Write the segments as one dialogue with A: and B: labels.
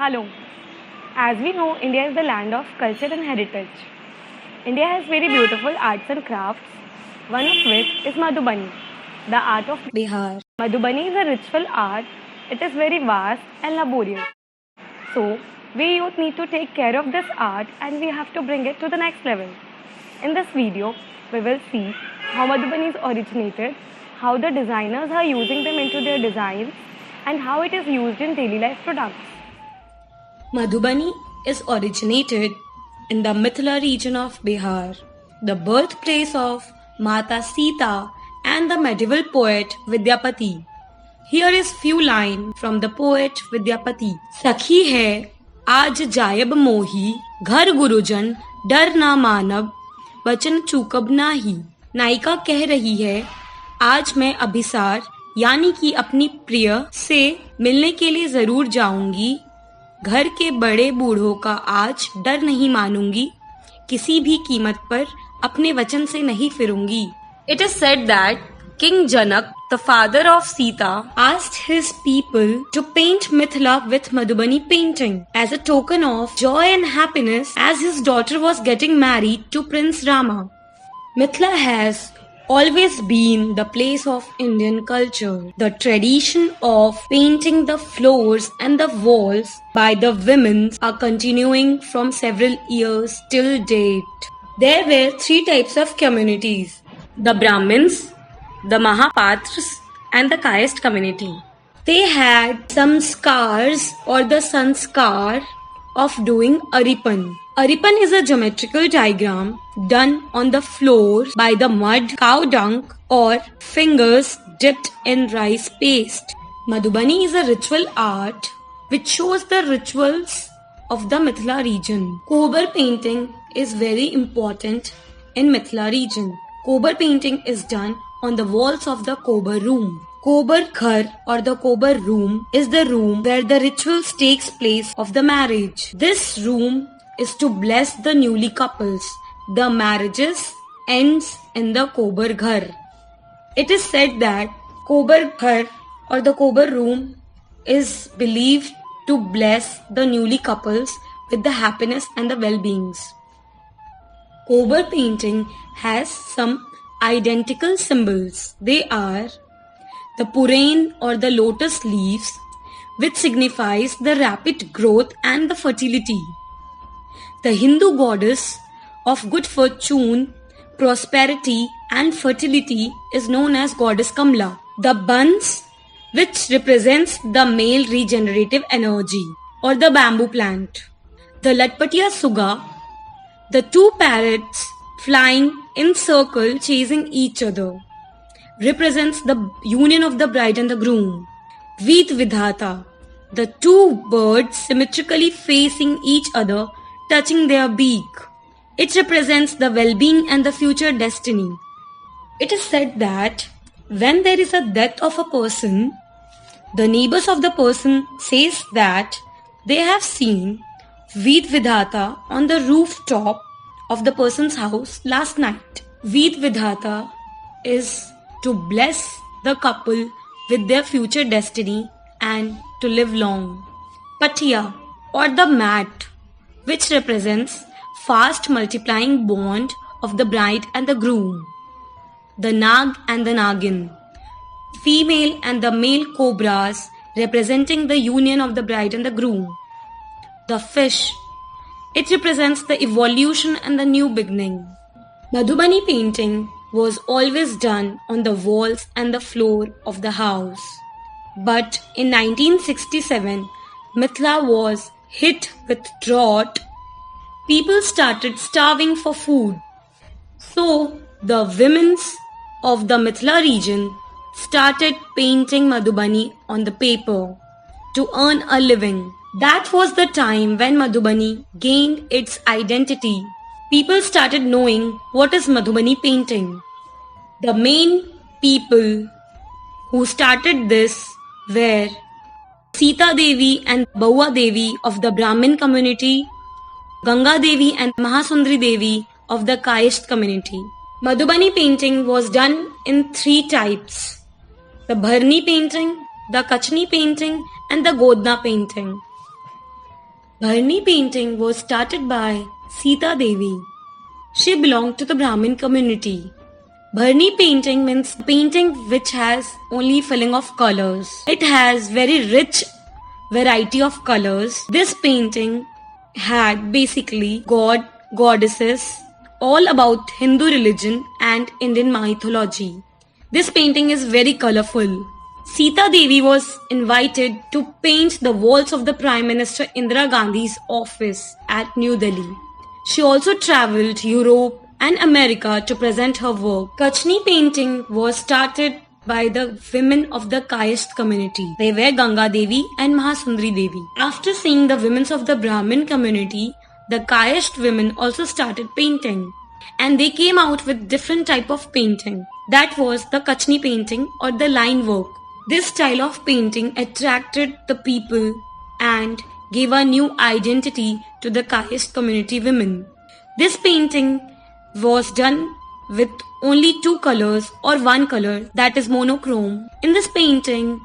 A: Hello. As we know, India is the land of culture and heritage. India has very beautiful arts and crafts, one of which is Madhubani, the art of Bihar. Madhubani is a ritual art. It is very vast and laborious. So, we youth need to take care of this art and we have to bring it to the next level. In this video, we will see how Madhubani is originated, how the designers are using them into their designs, and how it is used in daily life products.
B: Madhubani is originated in the Mithila region of Bihar, the birthplace of Mata Sita and the medieval poet Vidyapati. Here is few lines from the poet Vidyapati. Sakhi hai आज जायब मोही घर गुरुजन डर ना मानब वचन चूकब नाही. नायिका कह रही है आज मैं अभिसार यानी कि अपनी प्रिय से मिलने के लिए जरूर जाऊंगी. घर के बड़े बूढ़ों का आज डर नहीं मानूंगी. किसी भी कीमत पर अपने वचन से नहीं फिरूंगी. It is said that King Janak, the father of Sita, asked his people to paint Mithila with Madhubani painting as a token of joy and happiness as his daughter was getting married to Prince Rama. Mithila has always been the place of Indian culture. The tradition of painting the floors and the walls by the women are continuing from several years till date. There were three types of communities: the Brahmins, the Mahapatras and the Kayast community. They had some scars or the sanskar of doing Aripan. Aripan is a geometrical diagram done on the floor by the mud, cow dung or fingers dipped in rice paste. Madhubani is a ritual art which shows the rituals of the Mithila region. Kobar painting is very important in Mithila region. Kobar painting is done on the walls of the Kobar room. Kobar Ghar or the Kobar room is the room where the rituals takes place of the marriage. This room is to bless the newly couples. The marriages ends in the Kobar Ghar. It is said that Kobar Ghar or the Kobar room is believed to bless the newly couples with the happiness and the well-beings. Kobar painting has some identical symbols. They are the purain or the lotus leaves, which signifies the rapid growth and the fertility. The Hindu goddess of good fortune, prosperity and fertility is known as goddess Kamla. The buns, which represents the male regenerative energy, or the bamboo plant. The Latpatiya Suga, the two parrots flying in circle chasing each other, represents the union of the bride and the groom. Veet Vidhata, the two birds symmetrically facing each other, touching their beak. It represents the well-being and the future destiny. It is said that when there is a death of a person, the neighbors of the person says that they have seen Veet Vidhata on the rooftop of the person's house last night. Veet Vidhata is to bless the couple with their future destiny and to live long. Patiya or the mat, which represents fast multiplying bond of the bride and the groom. The Nag and the Nagin, female and the male cobras representing the union of the bride and the groom. The fish, it represents the evolution and the new beginning. Madhubani painting was always done on the walls and the floor of the house. But in 1967, Mithila was hit with drought. People started starving for food. So the women of the Mithila region started painting Madhubani on the paper to earn a living. That was the time when Madhubani gained its identity. People started knowing what is Madhubani painting. The main people who started this were Sita Devi and Bahua Devi of the Brahmin community, Ganga Devi and Mahasundari Devi of the Kayast community. Madhubani painting was done in three types: the Bharni painting, the Kachni painting and the Godna painting. Bharani painting was started by Sita Devi. She belonged to the Brahmin community. Bharani painting means painting which has only filling of colors. It has very rich variety of colors. This painting had basically god, goddesses, all about Hindu religion and Indian mythology. This painting is very colorful. Sita Devi was invited to paint the walls of the Prime Minister Indira Gandhi's office at New Delhi. She also travelled Europe and America to present her work. Kachni painting was started by the women of the Kayast community. They were Ganga Devi and Mahasundari Devi. After seeing the women of the Brahmin community, the Kayast women also started painting. And they came out with different type of painting. That was the Kachni painting or the line work. This style of painting attracted the people and gave a new identity to the Kayast community women. This painting was done with only two colors or one color, that is monochrome. In this painting,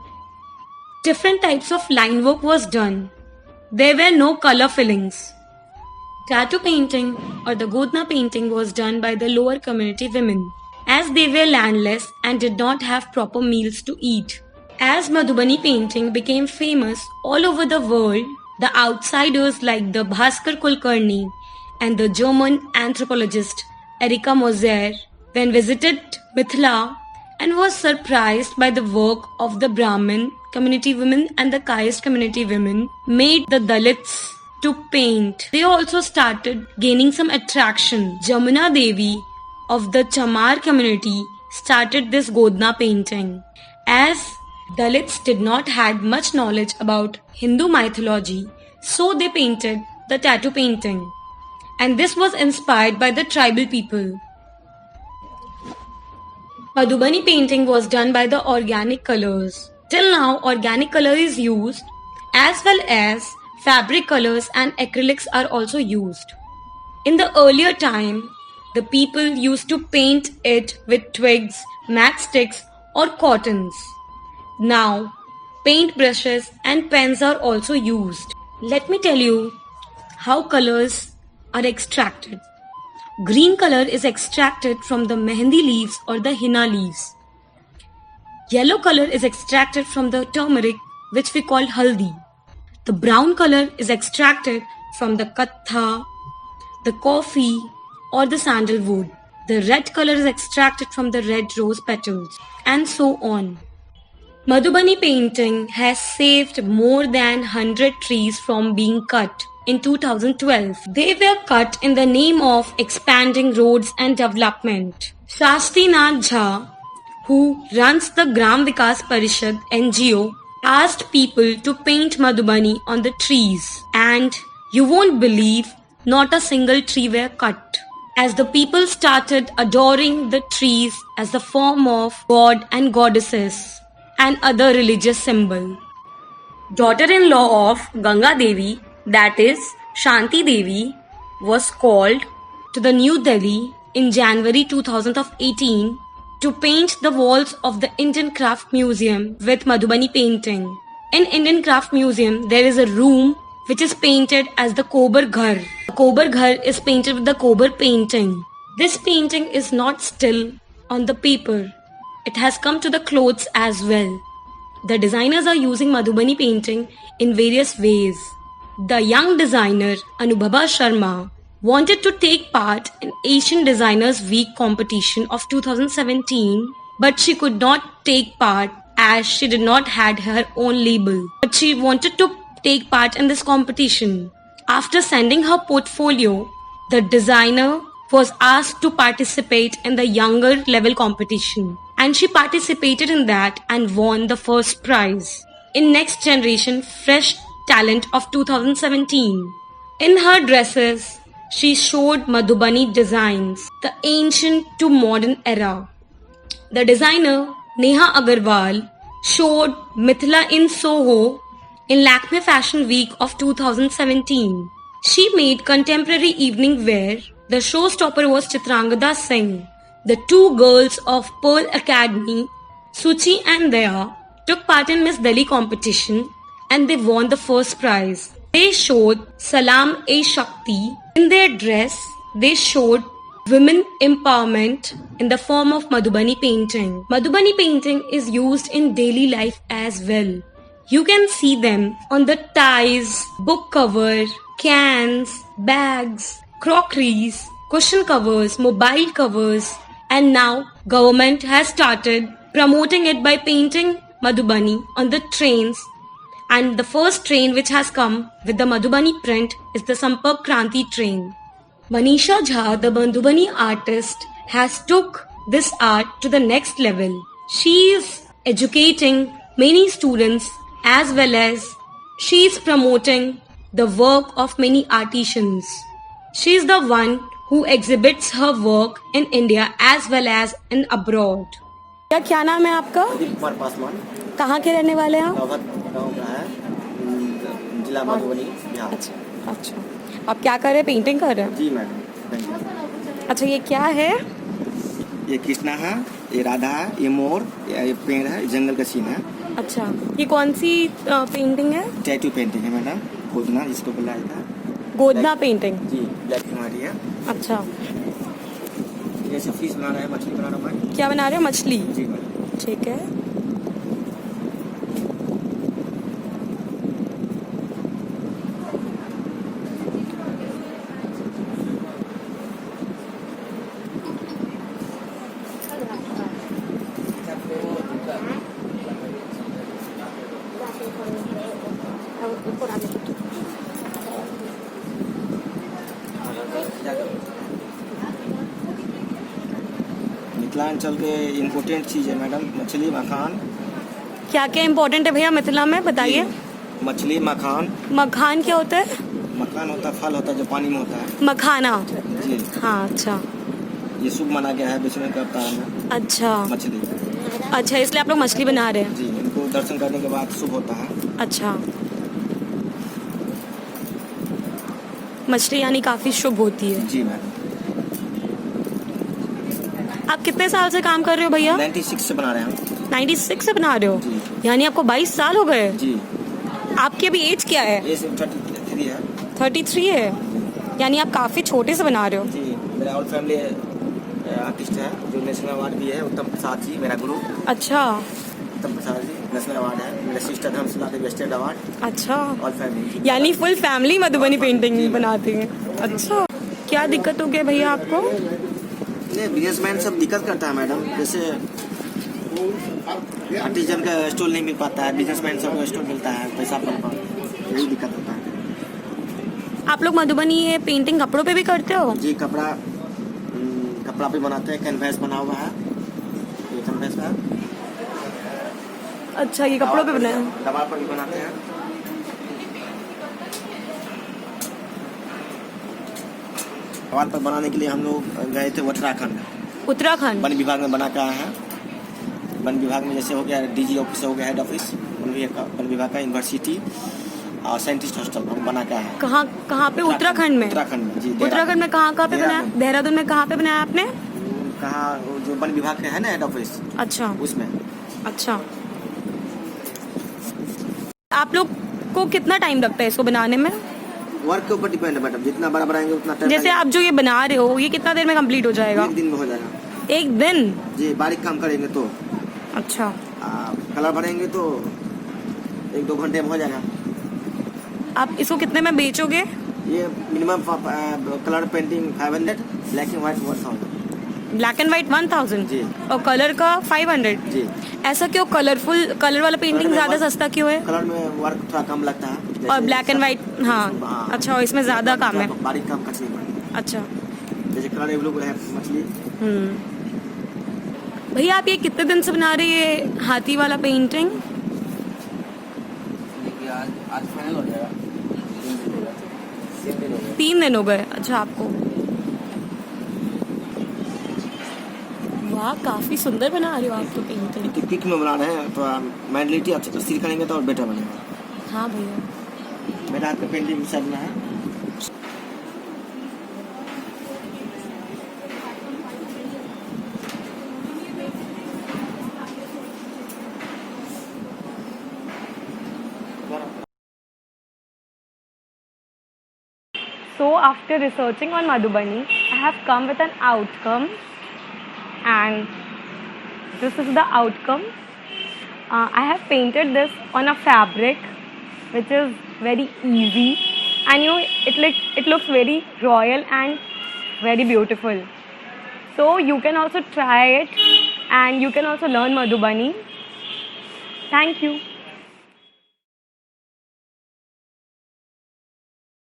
B: different types of line work was done. There were no color fillings. Tattoo painting or the Godna painting was done by the lower community women, as they were landless and did not have proper meals to eat. As Madhubani painting became famous all over the world, the outsiders like the Bhaskar Kulkarni and the German anthropologist Erika Moser then visited Mithila and was surprised by the work of the Brahmin community women and the Kayast community women made the Dalits to paint. They also started gaining some attraction. Jamuna Devi of the Chamar community started this Godna painting. As Dalits did not had much knowledge about Hindu mythology, so they painted the tattoo painting. And this was inspired by the tribal people. Madhubani painting was done by the organic colors. Till now, organic color is used, as well as fabric colors and acrylics are also used. In the earlier time, the people used to paint it with twigs, matchsticks or cottons. Now, paint brushes and pens are also used. Let me tell you how colors are extracted. Green color is extracted from the mehendi leaves or the henna leaves. Yellow color is extracted from the turmeric, which we call haldi. The brown color is extracted from the kattha, the coffee or the sandalwood. The red color is extracted from the red rose petals, and so on. Madhubani painting has saved more than 100 trees from being cut in 2012. They were cut in the name of expanding roads and development. Shastri Nath Jha, who runs the Gram Vikas Parishad NGO, asked people to paint Madhubani on the trees, and you won't believe not a single tree were cut, as the people started adoring the trees as the form of god and goddesses and other religious symbol. Daughter-in-law of Ganga Devi, that is Shanti Devi, was called to the New Delhi in January 2018 to paint the walls of the Indian Craft Museum with Madhubani painting. In Indian Craft Museum, there is a room which is painted as the Kobar Ghar. The Kobar Ghar is painted with the Kobar painting. This painting is not still on the paper. It has come to the clothes as well. The designers are using Madhubani painting in various ways. The young designer Anubhava Sharma wanted to take part in Asian Designers Week competition of 2017, but she could not take part as she did not had her own label. But she wanted to take part in this competition. After sending her portfolio, the designer was asked to participate in the younger level competition, and she participated in that and won the first prize in Next Generation Fresh Talent of 2017. In her dresses, she showed Madhubani designs, the ancient to modern era. The designer Neha Agarwal showed Mithila in Soho in Lakme Fashion Week of 2017. She made contemporary evening wear. The showstopper was Chitrangada Singh. The two girls of Pearl Academy, Suchi and Daya, took part in Miss Delhi competition and they won the first prize. They showed Salam-e-Shakti. In their dress, they showed women empowerment in the form of Madhubani painting. Madhubani painting is used in daily life as well. You can see them on the ties, book cover, cans, bags, crockeries, cushion covers, mobile covers, and now government has started promoting it by painting Madhubani on the trains, and the first train which has come with the Madhubani print is the Sampark Kranti train. Manisha Jha, the Madhubani artist, has took this art to the next level. She is educating many students as well as she is promoting the work of many artisans. She is the one who exhibits her work in India as well as in abroad. क्या नाम है आपका?
C: प्रदीप कुमार पासवान।
B: कहाँ के रहने वाले हैं आप?
C: गाँव का है, जिला मधुबनी, बिहार।
B: अच्छा, आप क्या कर रहे हैं? पेंटिंग कर रहे हैं?
C: जी मैडम।
B: अच्छा, ये क्या है?
C: ये कृष्णा है, ये राधा है, ये मोर, ये पेड़ है, जंगल का सीन है।
B: अच्छा, ये कौन सी पेंटिंग है?
C: टैटू पेंटिंग है मैडम, गोदना जिसको बुलाया जाता है।
B: गोदना पेंटिंग?
C: जी, ब्लैक एंड व्हाइट है।
B: अच्छा,
C: जैसे फिश बना रहा है, मछली बना रहा है।
B: क्या बना रहे हो? मछली?
C: जी मैडम।
B: ठीक है।
C: मिथिलांचल के इम्पोर्टेंट चीज़ है मैडम, मछली, मखान।
B: क्या क्या इम्पोर्टेंट है भैया मिथिला में, बताइए।
C: मछली, मखान।
B: मखान क्या होता है?
C: मखान होता है, फल होता है जो पानी में होता है।
B: मखाना?
C: जी
B: हाँ, अच्छा।
C: ये शुभ माना गया है विष्णु का अवतार में।
B: अच्छा
C: मछली।
B: अच्छा, इसलिए आप लोग मछली बना रहे हैं?
C: जी, इनको दर्शन करने के बाद शुभ होता है।
B: अच्छा, मछली यानी काफी शुभ होती है।
C: जी मैम।
B: आप कितने साल से काम कर रहे हो भैया?
C: 96 से बना रहे हैं हम।
B: 96 से बना रहे हो?
C: जी।
B: यानी आपको 22 साल हो गए?
C: जी।
B: आपकी अभी एज क्या है?
C: ये 33 है।
B: 33 है, यानी आप काफी छोटे से बना रहे हो।
C: जी, मेरा ऑल फैमिली आर्टिस्ट है जो नेशनल अवार्ड भी है। उत्तम प्रसाद जी मेरा गुरु।
B: अच्छा।
C: उत्तम प्रसाद जी नेशनल अवार्ड है। मेरे सिस्टर धर्मशिला देवी स्टेट अवार्ड।
B: अच्छा,
C: ऑल फैमिली।
B: यानी फुल फैमिली मधुबनी पेंटिंग बनाती है। अच्छा, क्या दिक्कत हो गया भैया आपको?
C: नहीं, बिजनेसमैन सब दिक्कत करता है मैडम। जैसे आर्टिजन का स्टॉल नहीं मिल पाता है, बिजनेसमैन सब का स्टॉल मिलता है, पैसा पर यही दिक्कत होता है।
B: आप लोग मधुबनी ये पेंटिंग कपड़ों पे भी करते हो?
C: जी, कपड़ा पे बनाते हैं। कैनवास बना हुआ है, ये कैनवास है।
B: अच्छा, ये कपड़ों पे बनाया?
C: दीवार पर भी बनाते हैं। दीवार पर बनाने के लिए हम लोग गए थे उत्तराखंड।
B: उत्तराखंड?
C: वन विभाग में बना के आए हैं। वन विभाग में जैसे हो गया डीजी ऑफिस, हो गया हेड ऑफिस वन विभाग का, यूनिवर्सिटी और साइंटिस्ट हॉस्टल हम बना के आए हैं।
B: कहाँ पे? उत्तराखंड में?
C: उत्तराखंड में जी।
B: उत्तराखंड में कहाँ पे बनाया? देहरादून में कहाँ पे बनाया आपने?
C: कहाँ, जो वन विभाग का है ना हेड ऑफिस,
B: अच्छा
C: उसमें।
B: अच्छा, आप लोग को कितना टाइम लगता है इसको बनाने में?
C: वर्क के ऊपर डिपेंड है मैडम, जितना बड़ा बनाएंगे उतना टाइम।
B: जैसे आप जो ये बना रहे हो, ये कितना देर में कंप्लीट हो जाएगा?
C: 1 दिन में हो जाएगा।
B: 1 दिन?
C: जी, बारीक काम करेंगे तो।
B: अच्छा।
C: कलर भरेंगे तो 1-2 घंटे में हो जाएगा।
B: आप इसको कितने में बेचोगे?
C: ये minimum colour painting 500, black and white 1000।
B: Black and white 1000?
C: जी।
B: और कलर का 500?
C: जी।
B: ऐसा क्यों? कलर वाला पेंटिंग ज्यादा सस्ता क्यों है?
C: कलर में वर्क थोड़ा कम लगता है।
B: और ब्लैक एंड व्हाइट? हाँ। अच्छा, और इसमें ज्यादा काम है?
C: बारीक काम कुछ नहीं पड़ता।
B: अच्छा।
C: जैसे कलर अवेलेबल है मछली।
B: भैया आप ये कितने दिन से बना रहे हैं ये हाथी वाला पेंटिंग?
C: आज फाइनल हो जाएगा।
B: 3 दिन हो गए? अच्छा आपको। वाह, काफी सुंदर बना रहे हो आप तो पेंटिंग।
C: क्विक में बना रहे हैं तो मेंटलिटी अच्छे से सीखेंगे तो और बेटर बनेगा।
B: हाँ भैया,
C: मेरा हाथ में पेंटिंग सब है।
A: So after researching on Madhubani, I have come with an outcome, and this is the outcome. I have painted this on a fabric, which is very easy, and it looks very royal and very beautiful. So you can also try it, and you can also learn Madhubani. Thank you.